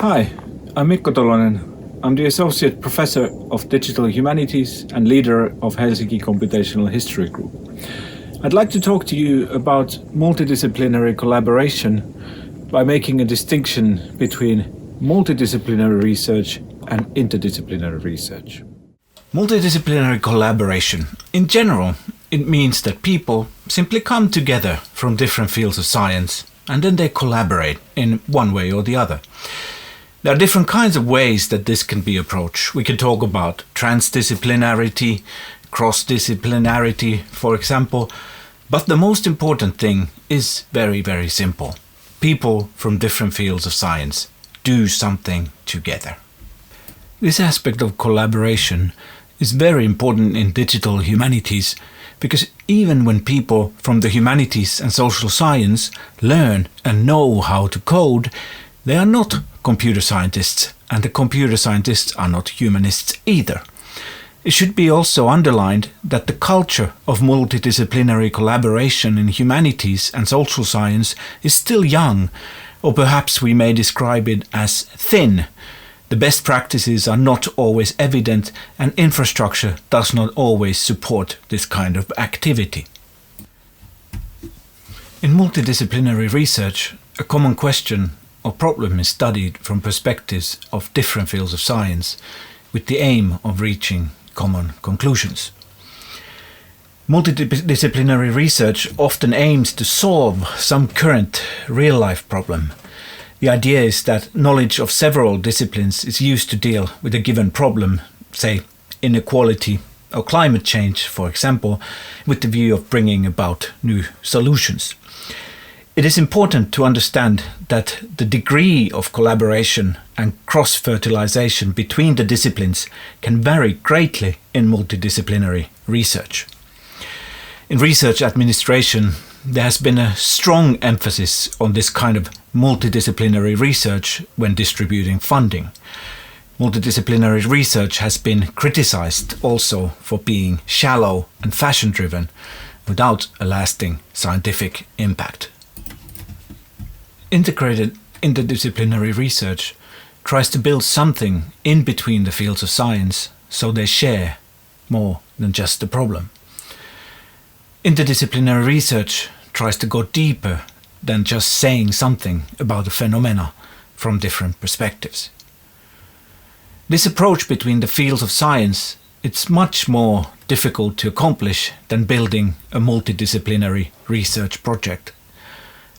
Hi, I'm Mikko Tolonen. I'm the Associate Professor of Digital Humanities and leader of Helsinki Computational History Group. I'd like to talk to you about multidisciplinary collaboration by making a distinction between multidisciplinary research and interdisciplinary research. Multidisciplinary collaboration. In general, it means that people simply come together from different fields of science and then they collaborate in one way or the other. There are different kinds of ways that this can be approached. We can talk about transdisciplinarity, cross-disciplinarity, for example, but the most important thing is very, very simple. People from different fields of science do something together. This aspect of collaboration is very important in digital humanities because even when people from the humanities and social science learn and know how to code, they are not computer scientists, and the computer scientists are not humanists either. It should be also underlined that the culture of multidisciplinary collaboration in humanities and social science is still young, or perhaps we may describe it as thin. The best practices are not always evident, and infrastructure does not always support this kind of activity. In multidisciplinary research, a common question or problem is studied from perspectives of different fields of science with the aim of reaching common conclusions. Multidisciplinary research often aims to solve some current real-life problem. The idea is that knowledge of several disciplines is used to deal with a given problem, say inequality or climate change, for example, with the view of bringing about new solutions. It is important to understand that the degree of collaboration and cross-fertilization between the disciplines can vary greatly in multidisciplinary research. In research administration, there has been a strong emphasis on this kind of multidisciplinary research when distributing funding. Multidisciplinary research has been criticized also for being shallow and fashion-driven without a lasting scientific impact. Integrated interdisciplinary research tries to build something in between the fields of science so they share more than just the problem. Interdisciplinary research tries to go deeper than just saying something about a phenomena from different perspectives. This approach between the fields of science is much more difficult to accomplish than building a multidisciplinary research project.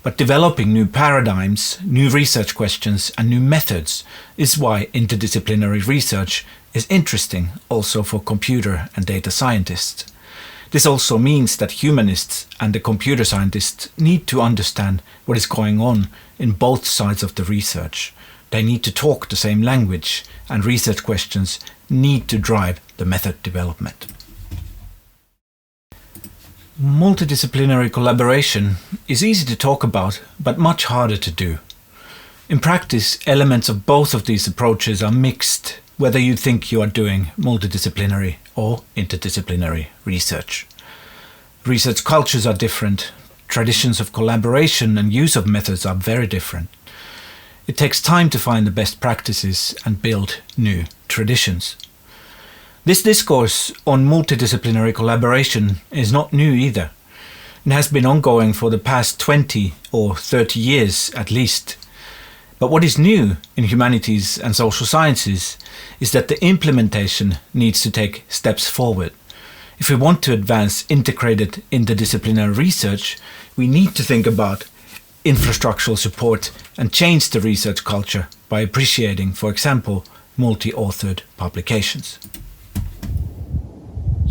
But developing new paradigms, new research questions and new methods is why interdisciplinary research is interesting also for computer and data scientists. This also means that humanists and the computer scientists need to understand what is going on in both sides of the research. They need to talk the same language, and research questions need to drive the method development. Multidisciplinary collaboration is easy to talk about, but much harder to do. In practice, elements of both of these approaches are mixed, whether you think you are doing multidisciplinary or interdisciplinary research. Research cultures are different, traditions of collaboration and use of methods are very different. It takes time to find the best practices and build new traditions. This discourse on multidisciplinary collaboration is not new either. It has been ongoing for the past 20 or 30 years at least. But what is new in humanities and social sciences is that the implementation needs to take steps forward. If we want to advance integrated interdisciplinary research, we need to think about infrastructural support and change the research culture by appreciating, for example, multi-authored publications.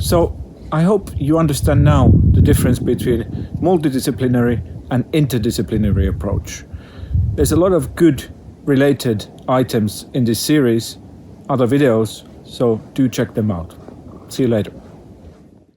So, I hope you understand now the difference between multidisciplinary and interdisciplinary approach. There's a lot of good related items in this series, other videos, so do check them out. See you later.